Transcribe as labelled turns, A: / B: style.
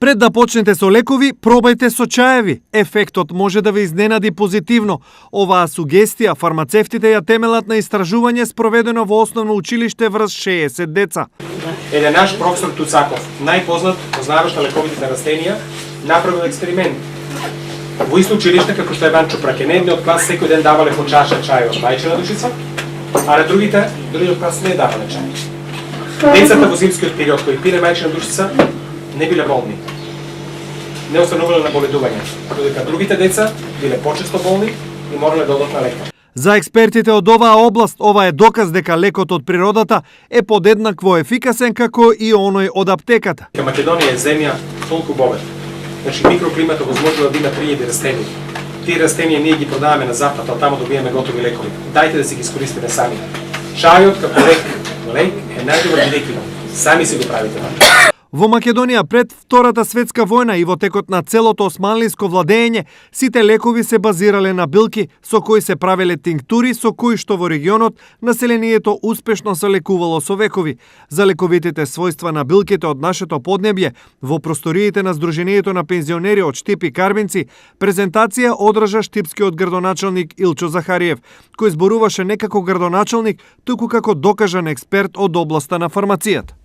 A: Пред да почнете со лекови, пробајте со чаеви. Ефектот може да ве изненади позитивно. Оваа сугестија фармацевтите ја темелат на истражување спроведено во основно училиште врз 60 деца.
B: Еден наш професор Туцаков, најпознат познаваш на лековите растенија, направил експеримент. Во исто училиште како што е Ван Чупрак, на едниот клас секој ден давале по чаша чај од мајчина душица, а на другиот клас не давале чај. Децата во зимскиот период кои пиле мајчина душица не биле болни. Не останувале на боледување, додека другите деца биле почесто болни и морале да одат на лекар.
A: За експертите од оваа област, ова е доказ дека лекот од природата е подеднакво ефикасен како и оној од аптеката.
B: Македонија е земја толку богата. Значи микроклимата возможува да има 3000 растенија. Тие растенија ние ги продаваме на запад, а таму добиваме готови лекови. Дајте да си ги искористиме сами. Чајот како лек е најдобар лекар. Сами си го правите.
A: Во Македонија пред Втората светска војна и во текот на целото османлиско владење, сите лекови се базирале на билки со кои се правеле тинктури со кои што во регионот населението успешно се лекувало со векови. За лековитите својства на билките од нашето поднебје, во просториите на Сдруженијето на пензионери од Штип и Карбинци, презентација одржа штипскиот градоначалник Илчо Захариев, кој зборуваше не како градоначалник, туку како докажан експерт од областа на фармацијата.